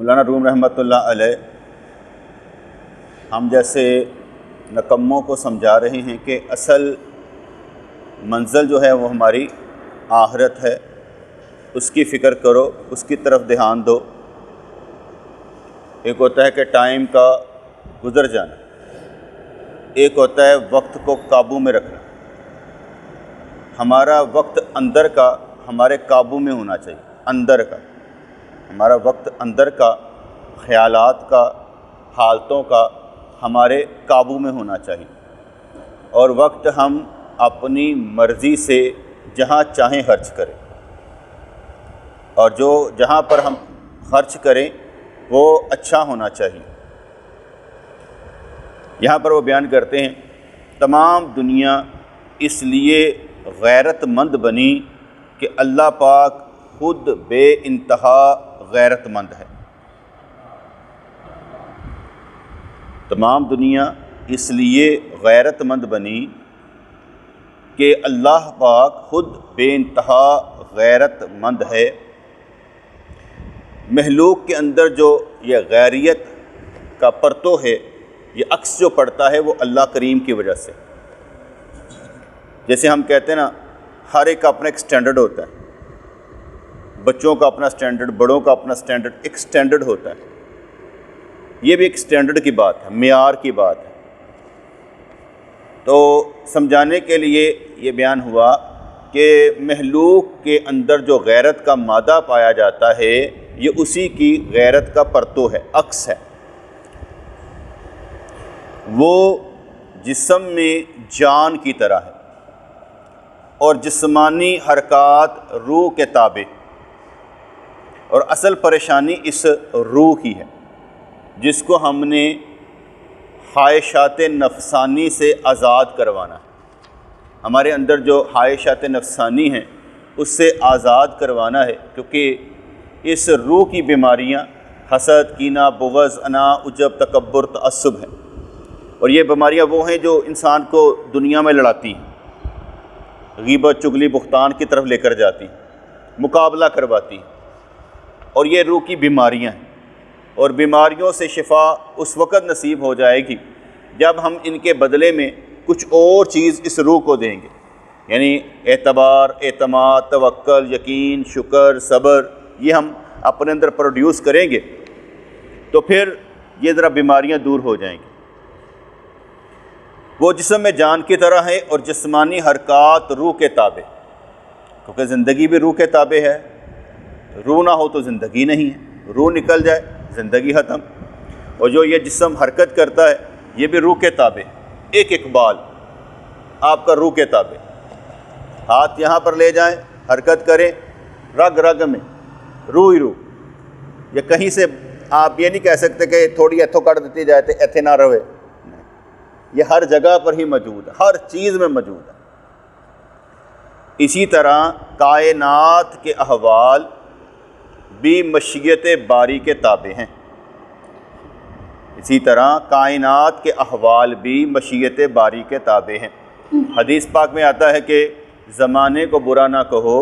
مولانا روم رحمۃ اللہ علیہ ہم جیسے نکموں کو سمجھا رہے ہیں کہ اصل منزل جو ہے وہ ہماری آخرت ہے، اس کی فکر کرو، اس کی طرف دھیان دو۔ ایک ہوتا ہے کہ ٹائم کا گزر جانا، ایک ہوتا ہے وقت کو قابو میں رکھنا۔ ہمارا وقت اندر کا ہمارے قابو میں ہونا چاہیے، اندر کا ہمارا وقت اندر کا، خیالات کا، حالتوں کا ہمارے قابو میں ہونا چاہیے، اور وقت ہم اپنی مرضی سے جہاں چاہیں خرچ کریں، اور جہاں پر ہم خرچ کریں وہ اچھا ہونا چاہیے۔ یہاں پر وہ بیان کرتے ہیں تمام دنیا اس لیے غیرت مند بنی کہ اللہ پاک خود بے انتہا غیرت مند ہے۔ تمام دنیا اس لیے غیرت مند بنی کہ اللہ پاک خود بے انتہا غیرت مند ہے۔ مخلوق کے اندر جو یہ غیریت کا پرتو ہے، یہ عکس جو پڑتا ہے وہ اللہ کریم کی وجہ سے۔ جیسے ہم کہتے ہیں نا، ہر ایک کا اپنا ایک سٹینڈرڈ ہوتا ہے، بچوں کا اپنا سٹینڈرڈ، بڑوں کا اپنا سٹینڈرڈ، ایک سٹینڈرڈ ہوتا ہے۔ یہ بھی ایک سٹینڈرڈ کی بات ہے، معیار کی بات ہے۔ تو سمجھانے کے لیے یہ بیان ہوا کہ مخلوق کے اندر جو غیرت کا مادہ پایا جاتا ہے، یہ اسی کی غیرت کا پرتو ہے، عکس ہے۔ وہ جسم میں جان کی طرح ہے، اور جسمانی حرکات روح کے تابع، اور اصل پریشانی اس روح کی ہے جس کو ہم نے خواہشات نفسانی سے آزاد کروانا ہے۔ ہمارے اندر جو خواہشات نفسانی ہیں اس سے آزاد کروانا ہے، کیونکہ اس روح کی بیماریاں حسد، کینہ، بغض، انا، عجب، تکبر، تعصب ہیں، اور یہ بیماریاں وہ ہیں جو انسان کو دنیا میں لڑاتی ہیں، غیبت، چغلی، بہتان کی طرف لے کر جاتی ہیں، مقابلہ کرواتی ہیں، اور یہ روح کی بیماریاں ہیں۔ اور بیماریوں سے شفا اس وقت نصیب ہو جائے گی جب ہم ان کے بدلے میں کچھ اور چیز اس روح کو دیں گے، یعنی اعتبار، اعتماد، توکل، یقین، شکر، صبر، یہ ہم اپنے اندر پروڈیوس کریں گے تو پھر یہ ذرا بیماریاں دور ہو جائیں گی۔ وہ جسم میں جان کی طرح ہے، اور جسمانی حرکات روح کے تابع، کیونکہ زندگی بھی روح کے تابع ہے۔ روح نہ ہو تو زندگی نہیں ہے، روح نکل جائے زندگی ختم۔ اور جو یہ جسم حرکت کرتا ہے یہ بھی روح کے تابع، ایک ایک بال آپ کا روح کے تابع۔ ہاتھ یہاں پر لے جائیں، حرکت کریں، رگ رگ میں روح ہی روح۔ یا کہیں سے آپ یہ نہیں کہہ سکتے کہ تھوڑی ایتھوں کر دیتی جائے تو ایتھے نہ رہے، یہ ہر جگہ پر ہی موجود ہے، ہر چیز میں موجود ہے۔ اسی طرح کائنات کے احوال بھی مشیت باری کے تابع ہیں، اسی طرح کائنات کے احوال بھی مشیت باری کے تابع ہیں۔ حدیث پاک میں آتا ہے کہ زمانے کو برا نہ کہو،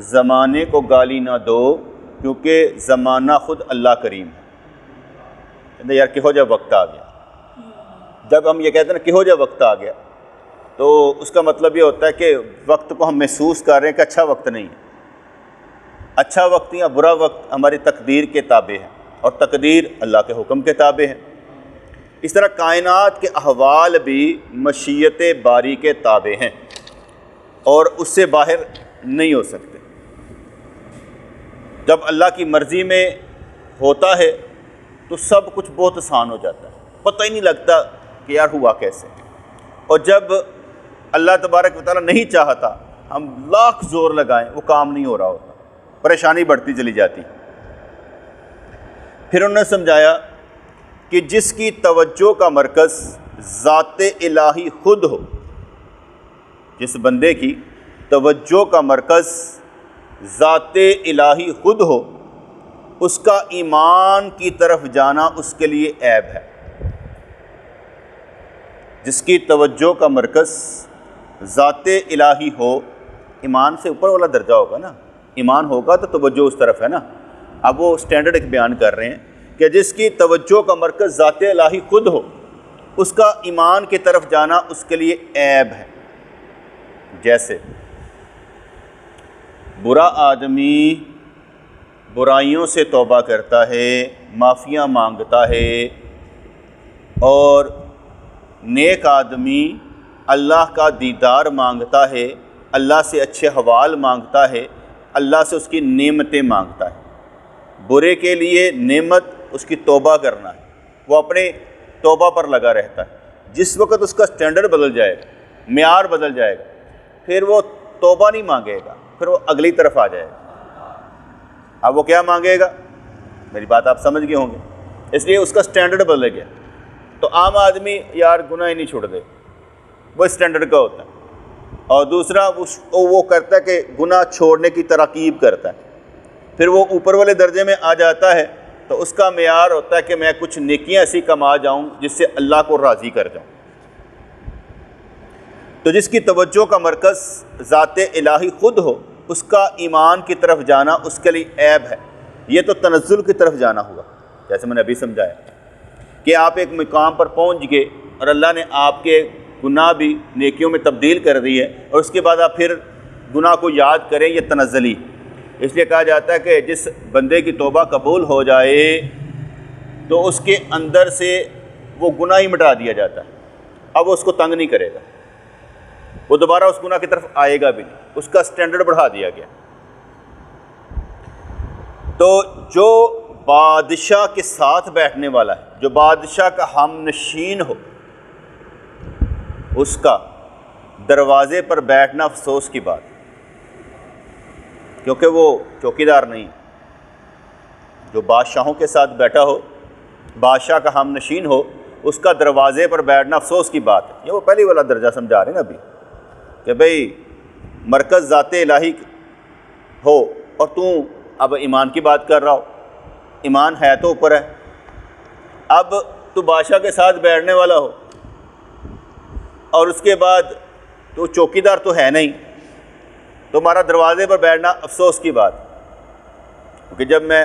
زمانے کو گالی نہ دو، کیونکہ زمانہ خود اللہ کریم ہے۔ کہتے یار کہو جا وقت آ گیا۔ جب ہم یہ کہتے ہیں نا کہو جا وقت آ گیا، تو اس کا مطلب یہ ہوتا ہے کہ وقت کو ہم محسوس کر رہے ہیں کہ اچھا وقت نہیں ہے۔ اچھا وقت یا برا وقت ہماری تقدیر کے تابع ہے، اور تقدیر اللہ کے حکم کے تابع ہے۔ اس طرح کائنات کے احوال بھی مشیت باری کے تابع ہیں، اور اس سے باہر نہیں ہو سکتے۔ جب اللہ کی مرضی میں ہوتا ہے تو سب کچھ بہت آسان ہو جاتا ہے، پتہ ہی نہیں لگتا کہ یار ہوا کیسے۔ اور جب اللہ تبارک و تعالیٰ نہیں چاہتا، ہم لاکھ زور لگائیں وہ کام نہیں ہو رہا ہوتا، پریشانی بڑھتی چلی جاتی۔ پھر انہوں نے سمجھایا کہ جس کی توجہ کا مرکز ذات الہی خود ہو، جس بندے کی توجہ کا مرکز ذات الہی خود ہو، اس کا ایمان کی طرف جانا اس کے لیے عیب ہے۔ جس کی توجہ کا مرکز ذات الہی ہو، ایمان سے اوپر والا درجہ ہوگا نا، ایمان ہوگا تو توجہ اس طرف ہے نا۔ اب وہ سٹینڈرڈ ایک بیان کر رہے ہیں کہ جس کی توجہ کا مرکز ذات الہی خود ہو، اس کا ایمان کی طرف جانا اس کے لیے عیب ہے۔ جیسے برا آدمی برائیوں سے توبہ کرتا ہے، معافیاں مانگتا ہے، اور نیک آدمی اللہ کا دیدار مانگتا ہے، اللہ سے اچھے حوال مانگتا ہے، اللہ سے اس کی نعمتیں مانگتا ہے۔ برے کے لیے نعمت اس کی توبہ کرنا ہے، وہ اپنے توبہ پر لگا رہتا ہے۔ جس وقت اس کا سٹینڈرڈ بدل جائے گا، معیار بدل جائے گا، پھر وہ توبہ نہیں مانگے گا، پھر وہ اگلی طرف آ جائے گا۔ اب وہ کیا مانگے گا؟ میری بات آپ سمجھ گئے ہوں گے۔ اس لیے اس کا سٹینڈرڈ بدل گیا۔ تو عام آدمی یار گناہ ہی نہیں چھوڑ دے، وہ سٹینڈرڈ کا ہوتا ہے، اور دوسرا وہ کرتا ہے کہ گناہ چھوڑنے کی تراکیب کرتا ہے، پھر وہ اوپر والے درجے میں آ جاتا ہے تو اس کا معیار ہوتا ہے کہ میں کچھ نیکیاں ایسی کما جاؤں جس سے اللہ کو راضی کر جاؤں۔ تو جس کی توجہ کا مرکز ذات الہی خود ہو، اس کا ایمان کی طرف جانا اس کے لیے عیب ہے۔ یہ تو تنزل کی طرف جانا ہوا، جیسے میں نے ابھی سمجھایا کہ آپ ایک مقام پر پہنچ گئے اور اللہ نے آپ کے گناہ بھی نیکیوں میں تبدیل کر دی ہے، اور اس کے بعد آپ پھر گناہ کو یاد کریں، یہ تنزلی۔ اس لیے کہا جاتا ہے کہ جس بندے کی توبہ قبول ہو جائے تو اس کے اندر سے وہ گناہ ہی مٹا دیا جاتا ہے، اب وہ اس کو تنگ نہیں کرے گا، وہ دوبارہ اس گناہ کی طرف آئے گا بھی نہیں، اس کا سٹینڈرڈ بڑھا دیا گیا۔ تو جو بادشاہ کے ساتھ بیٹھنے والا ہے، جو بادشاہ کا ہم نشین ہو، اس کا دروازے پر بیٹھنا افسوس کی بات، کیونکہ وہ چوکیدار نہیں۔ جو بادشاہوں کے ساتھ بیٹھا ہو، بادشاہ کا ہم نشین ہو، اس کا دروازے پر بیٹھنا افسوس کی بات ہے۔ یہ وہ پہلی والا درجہ سمجھا رہے ہیں نا ابھی، کہ بھئی مرکز ذات الہی ہو اور تم اب ایمان کی بات کر رہا ہو، ایمان ہے تو اوپر ہے، اب تو بادشاہ کے ساتھ بیٹھنے والا ہو اور اس کے بعد تو چوکیدار تو ہے نہیں، تو ہمارا دروازے پر بیٹھنا افسوس کی بات۔ کیونکہ جب میں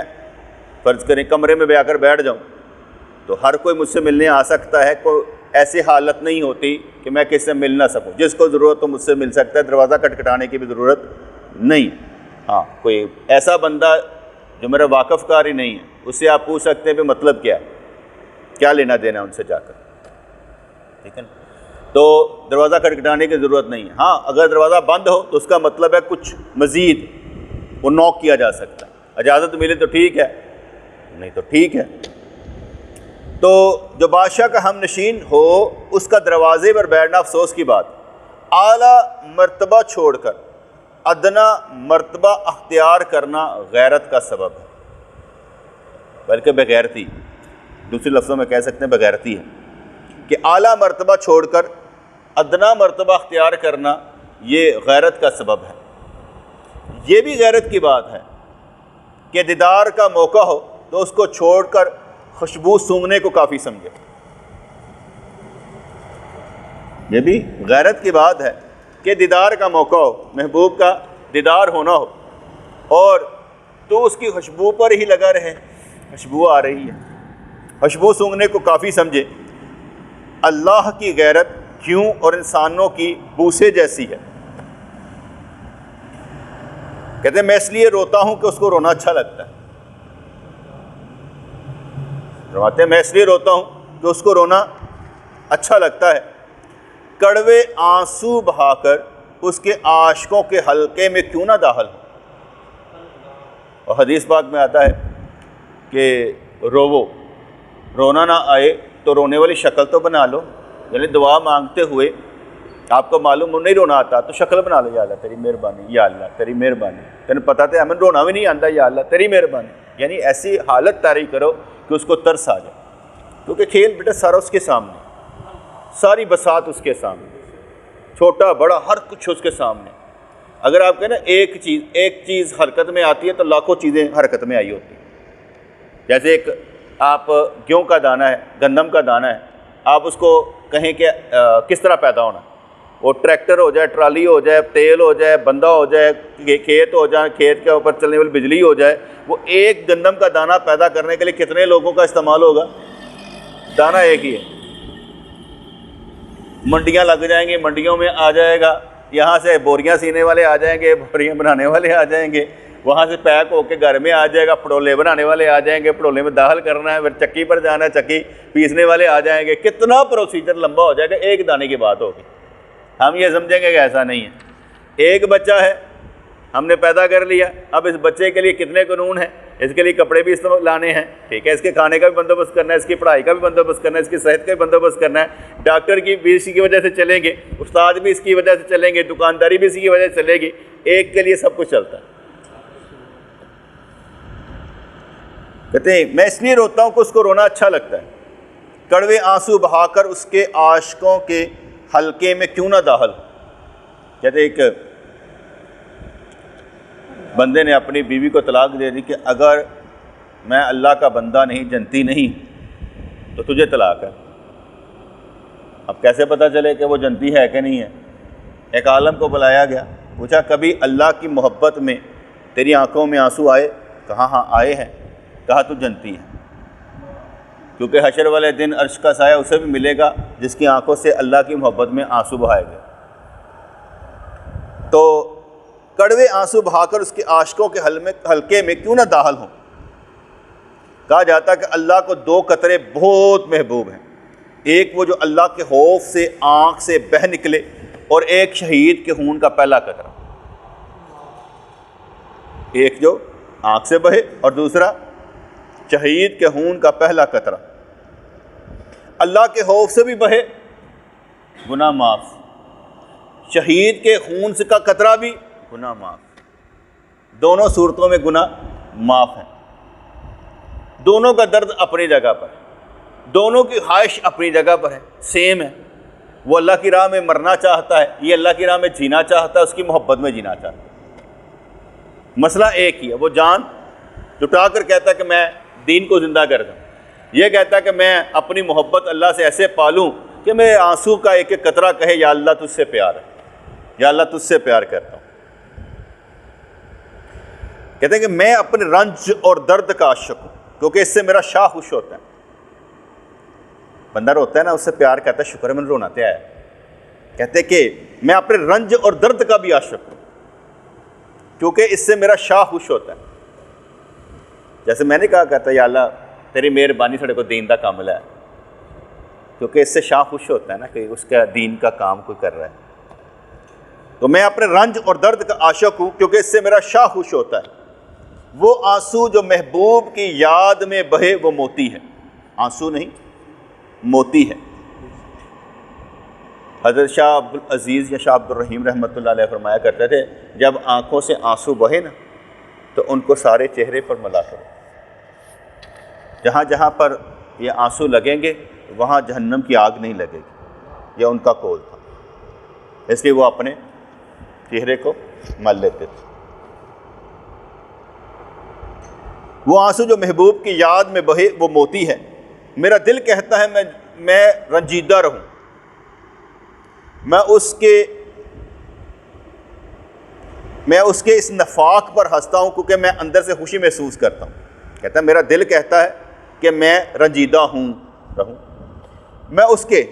فرض کریں کمرے میں آ کر بیٹھ جاؤں تو ہر کوئی مجھ سے ملنے آ سکتا ہے، کوئی ایسی حالت نہیں ہوتی کہ میں کسی سے مل نہ سکوں، جس کو ضرورت ہو مجھ سے مل سکتا ہے، دروازہ کھٹکھٹانے کی بھی ضرورت نہیں۔ ہاں، کوئی ایسا بندہ جو میرا واقف کار ہی نہیں ہے، اس سے آپ پوچھ سکتے ہیں کہ مطلب کیا ہے، کیا لینا دینا ان سے جا کر، ٹھیک ہے نا؟ تو دروازہ کھٹکھٹانے کی ضرورت نہیں ہے۔ ہاں، اگر دروازہ بند ہو تو اس کا مطلب ہے کچھ مزید وہ نوک کیا جا سکتا ہے، اجازت ملے تو ٹھیک ہے، نہیں تو ٹھیک ہے۔ تو جو بادشاہ کا ہم نشین ہو، اس کا دروازے پر بیٹھنا افسوس کی بات۔ اعلیٰ مرتبہ چھوڑ کر ادنا مرتبہ اختیار کرنا غیرت کا سبب ہے، بلکہ بغیرتی، دوسرے لفظوں میں کہہ سکتے ہیں بغیرتی ہے، کہ اعلیٰ مرتبہ چھوڑ کر ادنا مرتبہ اختیار کرنا یہ غیرت کا سبب ہے۔ یہ بھی غیرت کی بات ہے کہ دیدار کا موقع ہو تو اس کو چھوڑ کر خوشبو سونگھنے کو کافی سمجھے۔ یہ بھی غیرت کی بات ہے کہ دیدار کا موقع ہو، محبوب کا دیدار ہونا ہو، اور تو اس کی خوشبو پر ہی لگا رہے، خوشبو آ رہی ہے، خوشبو سونگھنے کو کافی سمجھے۔ اللہ کی غیرت کیوں اور انسانوں کی بوسے جیسی ہے۔ کہتے ہیں میں اس لیے روتا ہوں کہ اس کو رونا اچھا لگتا ہے، فرماتے ہیں میں اس لیے روتا ہوں کہ اس کو رونا اچھا لگتا ہے، کڑوے آنسو بہا کر اس کے عاشقوں کے حلقے میں کیوں نہ داخل ہو۔ اور حدیث پاک میں آتا ہے کہ رونا نہ آئے تو رونے والی شکل تو بنا لو، یعنی دعا مانگتے ہوئے آپ کو معلوم نہیں رونا آتا تو شکل بنا لو، یا اللہ تیری مہربانی، یا اللہ تیری مہربانی، تینوں پتہ تو ہمیں رونا بھی نہیں آتا، یا اللہ تیری مہربانی، یعنی ایسی حالت طاری کرو کہ اس کو ترس آ جائے، کیونکہ کھیل بیٹا سارا اس کے سامنے، ساری بساط اس کے سامنے، چھوٹا بڑا ہر کچھ اس کے سامنے۔ اگر آپ کہیں نا ایک چیز حرکت میں آتی ہے تو لاکھوں چیزیں حرکت میں آئی ہوتی ہیں۔ جیسے ایک آپ گیہوں کا دانہ ہے، گندم کا دانہ ہے، آپ اس کو کہیں کہ کس طرح پیدا ہونا، وہ ٹریکٹر ہو جائے، ٹرالی ہو جائے، تیل ہو جائے، بندہ ہو جائے، کھیت ہو جائے، کھیت کے اوپر چلنے والی بجلی ہو جائے، وہ ایک گندم کا دانہ پیدا کرنے کے لیے کتنے لوگوں کا استعمال ہوگا؟ دانہ ایک ہی ہے۔ منڈیاں لگ جائیں گی، منڈیوں میں آ جائے گا، یہاں سے بوریاں سینے والے آ جائیں گے، بوریاں بنانے والے آ جائیں گے، وہاں سے پیک ہو کے گھر میں آ جائے گا، پھڑولے بنانے والے آ جائیں گے، پھڑولے میں داخل کرنا ہے، پھر چکی پر جانا ہے، چکی پیسنے والے آ جائیں گے، کتنا پروسیجر لمبا ہو جائے گا، ایک دانے کی بات ہوگی۔ ہم یہ سمجھیں گے کہ ایسا نہیں ہے، ایک بچہ ہے ہم نے پیدا کر لیا، اب اس بچے کے لیے کتنے قانون ہیں، اس کے لیے کپڑے بھی لانے ہیں، ٹھیک ہے، اس کے کھانے کا بھی بندوبست کرنا ہے، اس کی پڑھائی کا بھی بندوبست کرنا ہے، اس کی صحت کا بھی بندوبست کرنا ہے، ڈاکٹر کی بھی اسی کی وجہ سے چلیں گے، استاد بھی اس کی وجہ سے چلیں گے، دکانداری بھی اسی کی وجہ سے چلے گی، ایک کے لیے سب کچھ چلتا ہے۔ کہتے ہیں میں اس لیے روتا ہوں کہ اس کو رونا اچھا لگتا ہے، کڑوے آنسو بہا کر اس کے عاشقوں کے حلقے میں کیوں نہ داخل۔ کہتے ایک بندے نے اپنی بیوی کو طلاق دے دی کہ اگر میں اللہ کا بندہ نہیں، جنتی نہیں، تو تجھے طلاق ہے۔ اب کیسے پتہ چلے کہ وہ جنتی ہے کہ نہیں ہے؟ ایک عالم کو بلایا گیا، پوچھا کبھی اللہ کی محبت میں تیری آنکھوں میں آنسو آئے؟ کہا ہاں آئے ہیں۔ کہا تو جنتی ہے، کیونکہ حشر والے دن عرش کا سایہ اسے بھی ملے گا جس کی آنکھوں سے اللہ کی محبت میں آنسو بہائے گئے۔ تو کڑوے آنسو بہا کر اس کے عاشقوں کے حلقے میں کیوں نہ داخل ہوں۔ کہا جاتا ہے کہ اللہ کو دو قطرے بہت محبوب ہیں، ایک وہ جو اللہ کے خوف سے آنکھ سے بہہ نکلے، اور ایک شہید کے خون کا پہلا قطرہ، ایک جو آنکھ سے بہے اور دوسرا شہید کے خون کا پہلا قطرہ۔ اللہ کے خوف سے بھی بہے گناہ معاف، شہید کے خون سے کا قطرہ بھی گناہ معاف، دونوں صورتوں میں گناہ معاف ہیں، دونوں کا درد اپنی جگہ پر ہے، دونوں کی خواہش اپنی جگہ پر ہے، سیم ہے۔ وہ اللہ کی راہ میں مرنا چاہتا ہے، یہ اللہ کی راہ میں جینا چاہتا ہے، اس کی محبت میں جینا چاہتا ہے، مسئلہ ایک ہی ہے۔ وہ جان لٹا کر کہتا ہے کہ میں دین کو زندہ کر دوں، یہ کہتا ہے کہ میں اپنی محبت اللہ سے ایسے پالوں کہ میرے آنسو کا ایک ایک قطرہ کہے یا اللہ تجھ سے پیار ہے، یا اللہ تجھ سے پیار کرتا ہوں۔ کہتے ہیں کہ میں اپنے رنج اور درد کا عاشق ہوں، کیونکہ اس سے میرا شاہ خوش ہوتا ہے۔ بندہ روتا ہے نا، اس سے پیار کرتا ہے، شکر ہے میں نے رونا تھا ہے۔ کہتے ہیں کہ میں اپنے رنج اور درد کا بھی عاشق ہوں، کیونکہ اس سے میرا شاہ خوش ہوتا ہے۔ جیسے میں نے کہا کرتا ہے یا اللہ تیری مہربانی سڑے کو دین دا کام ہے، کیونکہ اس سے شاہ خوش ہوتا ہے نا کہ اس کا دین کا کام کوئی کر رہا ہے۔ تو میں اپنے رنج اور درد کا عاشق ہوں، کیونکہ اس سے میرا شاہ خوش ہوتا ہے۔ وہ آنسو جو محبوب کی یاد میں بہے وہ موتی ہے، آنسو نہیں موتی ہے۔ حضرت شاہ عبدالعزیز یا شاہ عبدالرحیم رحمۃ اللہ علیہ فرمایا کرتے تھے جب آنکھوں سے آنسو بہے نا تو ان کو سارے چہرے پر ملا کرو، جہاں جہاں پر یہ آنسو لگیں گے وہاں جہنم کی آگ نہیں لگے گی، یہ ان کا قول تھا، اس لیے وہ اپنے چہرے کو مل لیتے تھے۔ وہ آنسو جو محبوب کی یاد میں بہے وہ موتی ہے، میرا دل کہتا ہے میں رنجیدہ رہوں، میں اس کے اس نفاق پر ہنستا ہوں کیونکہ میں اندر سے خوشی محسوس کرتا ہوں۔ کہتا ہے میرا دل کہتا ہے کہ میں رنجیدہ رہوں، میں اس کے،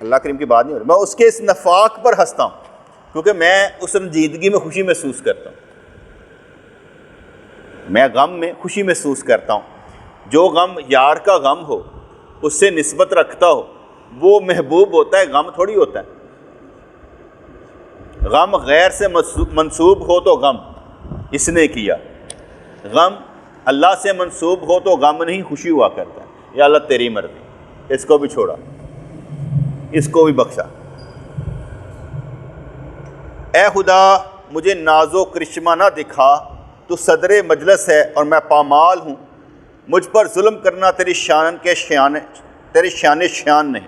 اللہ کریم کی بات نہیں ہو رہی، میں اس کے اس نفاق پر ہنستا ہوں کیونکہ میں اس رنجیدگی میں خوشی محسوس کرتا ہوں، میں غم میں خوشی محسوس کرتا ہوں۔ جو غم یار کا غم ہو، اس سے نسبت رکھتا ہو، وہ محبوب ہوتا ہے، غم تھوڑی ہوتا ہے۔ غم غیر سے منسوب ہو تو غم اس نے کیا، غم اللہ سے منسوب ہو تو غم نہیں خوشی ہوا کرتا ہے۔ یا اللہ تیری مرضی، اس کو بھی چھوڑا، اس کو بھی بخشا۔ اے خدا مجھے ناز و کرشمہ نہ دکھا، تو صدر مجلس ہے اور میں پامال ہوں، مجھ پر ظلم کرنا تیری شان نہیں۔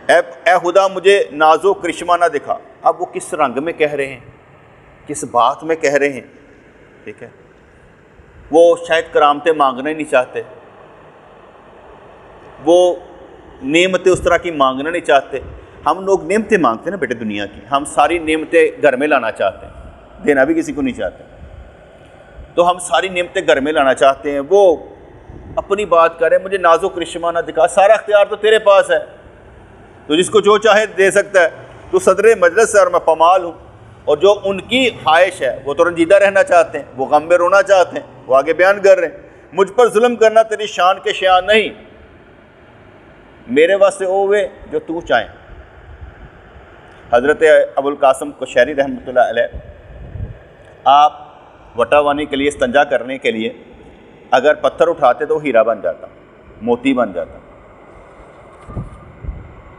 اے خدا مجھے ناز و کرشمہ نہ دکھا۔ اب وہ کس رنگ میں کہہ رہے ہیں، کس بات میں کہہ رہے ہیں، ٹھیک ہے، وہ شاید کرامتیں مانگنا ہی نہیں چاہتے، وہ نعمتیں اس طرح کی مانگنا نہیں چاہتے، ہم لوگ نعمتیں مانگتے ہیں نا بیٹے دنیا کی، ہم ساری نعمتیں گھر میں لانا چاہتے ہیں، دینا بھی کسی کو نہیں چاہتے، تو ہم ساری نعمتیں گھر میں لانا چاہتے ہیں۔ وہ اپنی بات کریں، مجھے نازک کرشمہ نہ دکھا، سارا اختیار تو تیرے پاس ہے، تو جس کو جو چاہے دے سکتا ہے، تو صدر مجلس ہے اور میں پامال ہوں۔ اور جو ان کی خواہش ہے وہ تو رنجیدہ رہنا چاہتے ہیں، وہ غم میں رونا چاہتے ہیں، وہ آگے بیان کر رہے ہیں مجھ پر ظلم کرنا تیری شان کے شیان نہیں، میرے واسطے او ہوئے جو تو چاہیں۔ حضرت ابو القاسم قشیری رحمۃ اللہ علیہ، آپ وٹا وانی کے لیے استنجا کرنے کے لیے اگر پتھر اٹھاتے تو وہ ہیرا بن جاتا، موتی بن جاتا،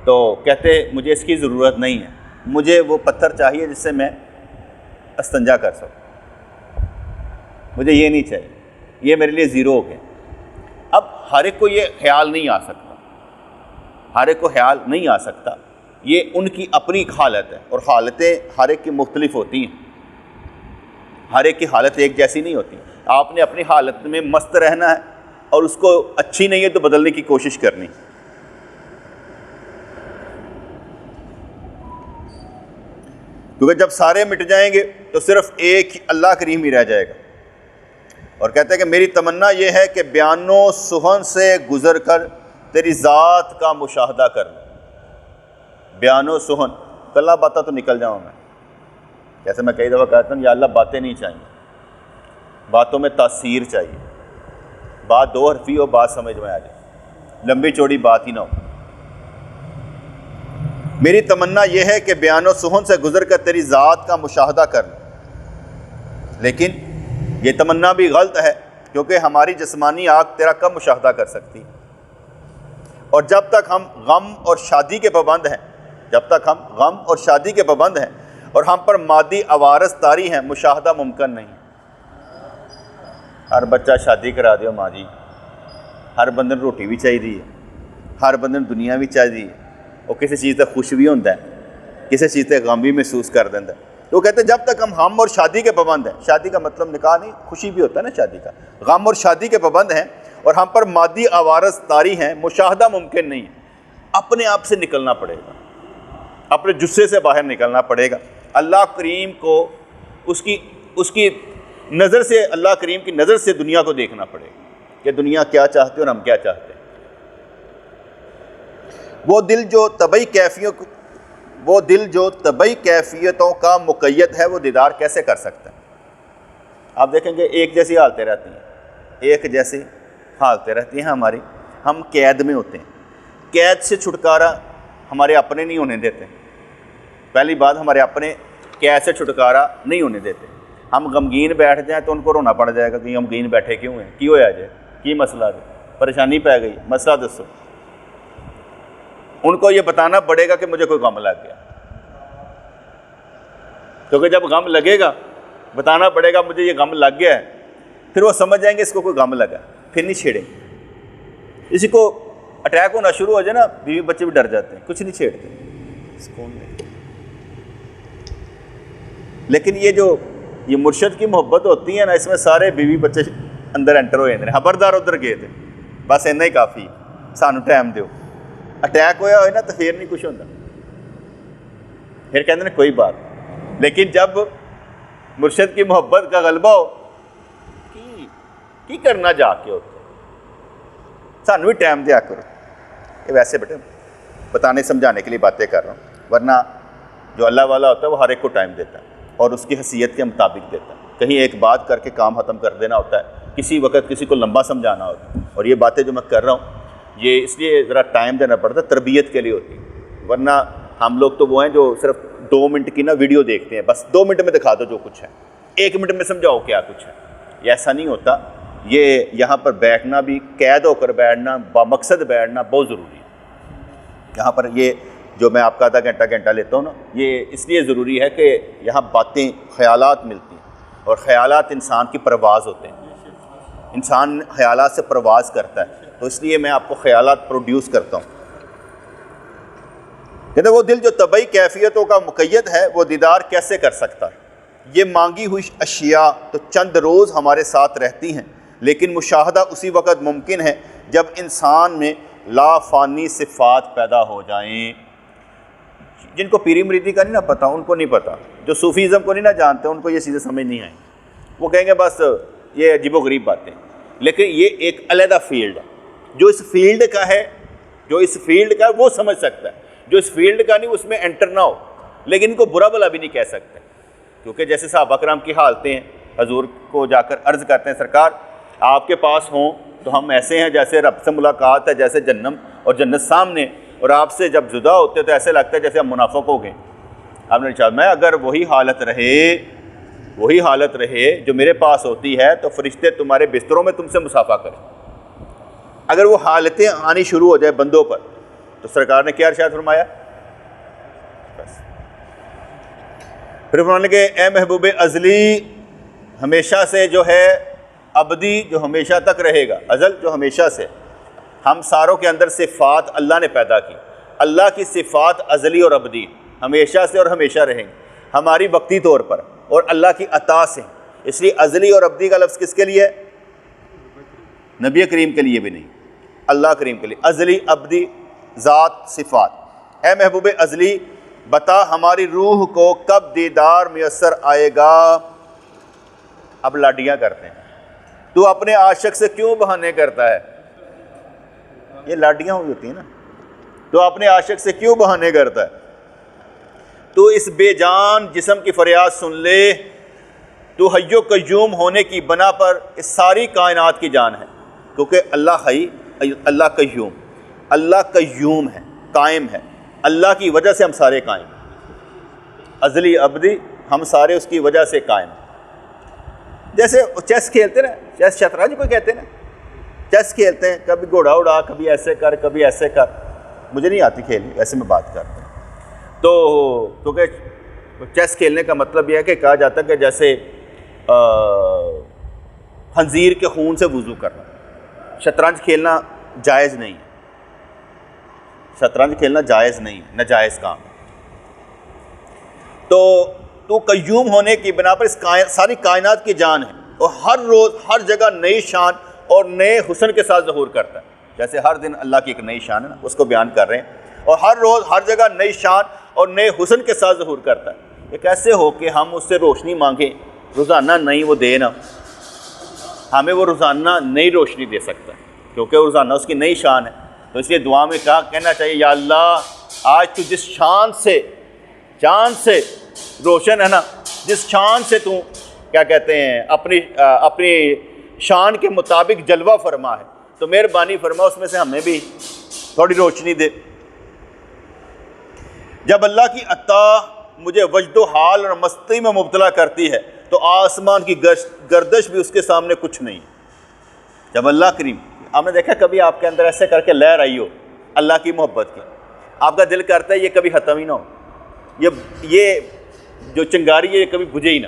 تو کہتے مجھے اس کی ضرورت نہیں ہے، مجھے وہ پتھر چاہیے جس سے میں استنجا کر سکوں، مجھے یہ نہیں چاہیے، یہ میرے لیے زیرو ہو گیا۔ اب ہر ایک کو یہ خیال نہیں آ سکتا، ہر ایک کو خیال نہیں آ سکتا، یہ ان کی اپنی حالت ہے، اور حالتیں ہر ایک کی مختلف ہوتی ہیں، ہر ایک کی حالت ایک جیسی نہیں ہوتی۔ آپ نے اپنی حالت میں مست رہنا ہے، اور اس کو اچھی نہیں ہے تو بدلنے کی کوشش کرنی۔ کیونکہ جب سارے مٹ جائیں گے تو صرف ایک اللہ کریم ہی رہ جائے گا۔ اور کہتے ہیں کہ میری تمنا یہ ہے کہ بیان و سخن سے گزر کر تیری ذات کا مشاہدہ کرنا۔ بیان و سخن، کلا باتیں تو نکل جاؤں میں، جیسے میں کئی دفعہ کہتا ہوں یا اللہ باتیں نہیں چاہیے، باتوں میں تاثیر چاہیے، بات دو حرفی ہو، بات سمجھ میں آ جائے، لمبی چوڑی بات ہی نہ ہو۔ میری تمنا یہ ہے کہ بیان و سخن سے گزر کر تیری ذات کا مشاہدہ کرنا، لیکن یہ تمنا بھی غلط ہے، کیونکہ ہماری جسمانی آنکھ تیرا کم مشاہدہ کر سکتی، اور جب تک ہم غم اور شادی کے پابند ہیں، جب تک ہم غم اور شادی کے پابند ہیں اور ہم پر مادی عوارض طاری ہیں، مشاہدہ ممکن نہیں۔ ہر بچہ شادی کرا دیو ماں جی، ہر بندے نے روٹی بھی چاہیے ہے، ہر بندے نے دنیا بھی چاہیے، اور کسی چیز سے خوش بھی ہوتا ہے، کسی چیز سے غم بھی محسوس کر دیتا ہے۔ تو وہ کہتے ہیں جب تک ہم اور شادی کے پابند ہیں، شادی کا مطلب نکاح نہیں، خوشی بھی ہوتا ہے نا شادی کا، غم اور شادی کے پابند ہیں اور ہم پر مادی عوارض طاری ہیں، مشاہدہ ممکن نہیں ہے۔ اپنے آپ سے نکلنا پڑے گا، اپنے جسے سے باہر نکلنا پڑے گا، اللہ کریم کو اس کی نظر سے، اللہ کریم کی نظر سے دنیا کو دیکھنا پڑے گا کہ دنیا کیا چاہتی ہے اور ہم کیا چاہتے ہیں۔ وہ دل جو طبعی کیفیتوں کا مقید ہے، وہ دیدار کیسے کر سکتا ہے؟ آپ دیکھیں گے ایک جیسی حالتیں رہتی ہیں، ایک جیسی حالتیں رہتی ہیں ہماری، ہم قید میں ہوتے ہیں، قید سے چھٹکارا ہمارے اپنے نہیں ہونے دیتے۔ پہلی بات، ہمارے اپنے قید سے چھٹکارا نہیں ہونے دیتے۔ ہم غمگین بیٹھ جائیں تو ان کو رونا پڑ جائے گا کہ غمگین بیٹھے کیوں ہیں، کی ہویا جائے، کی مسئلہ ہے، پریشانی پہ گئی، مسئلہ دسو۔ ان کو یہ بتانا پڑے گا کہ مجھے کوئی غم لگ گیا، کیونکہ جب غم لگے گا بتانا پڑے گا مجھے یہ غم لگ گیا ہے، پھر وہ سمجھ جائیں گے اس کو کوئی غم لگا، پھر نہیں چھیڑیں۔ اسی کو اٹیک ہونا شروع ہو جائے نا، بیوی بچے بھی ڈر جاتے ہیں، کچھ نہیں چھیڑتے، سکون میں۔ لیکن یہ مرشد کی محبت ہوتی ہے نا، اس میں سارے بیوی بچے اندر انٹر ہو جاتے ہیں، خبردار ادھر گئے تھے، بس اتنا ہی کافی، سانو ٹائم دیو۔ اٹیک ہویا ہوئے نا تو پھر نہیں کچھ ہوتا، پھر کہتے ہیں کوئی بات۔ لیکن جب مرشد کی محبت کا غلبہ ہو، کی کرنا جا کے ہوتا، سانو بھی ٹائم دیا کرو۔ یہ ویسے بیٹے بتانے سمجھانے کے لیے باتیں کر رہا ہوں، ورنہ جو اللہ والا ہوتا ہے وہ ہر ایک کو ٹائم دیتا ہے اور اس کی حیثیت کے مطابق دیتا ہے۔ کہیں ایک بات کر کے کام ختم کر دینا ہوتا ہے، کسی وقت کسی کو لمبا سمجھانا ہوتا ہے، اور یہ باتیں جو میں کر رہا ہوں یہ اس لیے ذرا ٹائم دینا پڑتا ہے، تربیت کے لیے ہوتی ہے۔ ورنہ ہم لوگ تو وہ ہیں جو صرف 2 منٹ کی نا ویڈیو دیکھتے ہیں، بس 2 منٹ میں دکھا دو جو کچھ ہے، 1 منٹ میں سمجھاؤ کیا کچھ ہے۔ یہ ایسا نہیں ہوتا، یہ یہاں پر بیٹھنا بھی، قید ہو کر بیٹھنا، بامقصد بیٹھنا بہت ضروری ہے۔ یہاں پر یہ جو میں آپ کا آدھا گھنٹہ لیتا ہوں نا، یہ اس لیے ضروری ہے کہ یہاں باتیں، خیالات ملتی ہیں، اور خیالات انسان کی پرواز ہوتے ہیں، انسان خیالات سے پرواز کرتا ہے، تو اس لیے میں آپ کو خیالات پروڈیوس کرتا ہوں۔ کہتے ہیں وہ دل جو طبعی کیفیتوں کا مقید ہے، وہ دیدار کیسے کر سکتا ہے؟ یہ مانگی ہوئی اشیاء تو چند روز ہمارے ساتھ رہتی ہیں، لیکن مشاہدہ اسی وقت ممکن ہے جب انسان میں لا فانی صفات پیدا ہو جائیں۔ جن کو پیری مریدی کا نہیں نا پتہ ان کو نہیں پتہ، جو صوفیزم کو نہیں نا جانتے ان کو یہ چیزیں سمجھ نہیں آئیں، وہ کہیں گے بس یہ عجیب و غریب باتیں، لیکن یہ ایک علیحدہ فیلڈ ہے۔ جو اس فیلڈ کا ہے وہ سمجھ سکتا ہے، جو اس فیلڈ کا نہیں اس میں انٹر نہ ہو، لیکن ان کو برا بھلا بھی نہیں کہہ سکتے، کیونکہ جیسے صحابہ کرام کی حالتیں ہیں، حضور کو جا کر عرض کرتے ہیں سرکار آپ کے پاس ہوں تو ہم ایسے ہیں جیسے رب سے ملاقات ہے، جیسے جہنم اور جنت سامنے، اور آپ سے جب جدا ہوتے تو ایسے لگتا ہے جیسے ہم منافق ہو گئے۔ آپ نے چاہا میں اگر وہی حالت رہے جو میرے پاس ہوتی ہے تو فرشتے تمہارے بستروں میں تم سے مصافحہ کریں۔ اگر وہ حالتیں آنی شروع ہو جائے بندوں پر تو سرکار نے کیا ارشاد فرمایا؟ بس پھر فرمانے کہ اے محبوب ازلی، ہمیشہ سے جو ہے ابدی جو ہمیشہ تک رہے گا، ازل جو ہمیشہ سے، ہم ساروں کے اندر صفات اللہ نے پیدا کی، اللہ کی صفات ازلی اور ابدی ہمیشہ سے اور ہمیشہ رہیں گی، ہماری وقتی طور پر اور اللہ کی عطا سے، اس لیے ازلی اور ابدی کا لفظ کس کے لیے ہے؟ نبی کریم کے لیے بھی نہیں، اللہ کریم کے لیے، ازلی ابدی ذات صفات۔ اے محبوب ازلی بتا ہماری روح کو کب دیدار میسر آئے گا؟ اب لاڈیاں کرتے ہیں، تو اپنے عاشق سے کیوں بہانے کرتا ہے؟ یہ لاڈیاں ہوتی ہیں نا، تو اپنے عاشق سے کیوں بہانے کرتا ہے؟ تو اس بے جان جسم کی فریاد سن لے، تو حی و قیوم ہونے کی بنا پر اس ساری کائنات کی جان ہے، کیونکہ اللہ حی، اللہ قیوم ہے، قائم ہے، اللہ کی وجہ سے ہم سارے قائم ہیں، ازلی ابدی ہم سارے اس کی وجہ سے قائم ہیں۔ جیسے چیس کھیلتے نا، چیس شطرنج کو کہتے ہیں نا، چیس کھیلتے ہیں، کبھی گھوڑا اڑا، کبھی ایسے کر، کبھی ایسے کر، مجھے نہیں آتی کھیلنی، ایسے میں بات کرتا ہوں۔ تو کیونکہ چیس کھیلنے کا مطلب یہ ہے کہ کہا جاتا ہے کہ جیسے خنزیر کے خون سے وضو کرنا، شطرنج کھیلنا جائز نہیں ہے، شطرنج کھیلنا جائز نہیں، ناجائز کام۔ تو قیوم ہونے کی بنا پر اس ساری کائنات کی جان ہے، اور ہر روز ہر جگہ نئی شان اور نئے حسن کے ساتھ ظہور کرتا ہے، جیسے ہر دن اللہ کی ایک نئی شان ہے نا، اس کو بیان کر رہے ہیں، اور ہر روز ہر جگہ نئی شان اور نئے حسن کے ساتھ ظہور کرتا ہے۔ یہ کیسے ہو کہ ہم اس سے روشنی مانگیں روزانہ نہیں وہ دے نا، ہمیں وہ روزانہ نئی روشنی دے سکتا ہے، کیونکہ روزانہ اس کی نئی شان ہے۔ تو اس لیے دعا میں کہنا چاہیے یا اللہ آج تو جس شان سے روشن ہے نا، جس شان سے تو کیا کہتے ہیں اپنی شان کے مطابق جلوہ فرما ہے، تو مہربانی فرما اس میں سے ہمیں بھی تھوڑی روشنی دے۔ جب اللہ کی عطا مجھے وجد و حال اور مستی میں مبتلا کرتی ہے تو آسمان کی گردش بھی اس کے سامنے کچھ نہیں۔ جب اللہ کریم، آپ نے دیکھا کبھی آپ کے اندر ایسے کر کے لہر آئی ہو اللہ کی محبت کی، آپ کا دل کرتا ہے یہ کبھی ختم ہی نہ ہو، یہ جو چنگاری ہے یہ کبھی بجھے ہی نہ،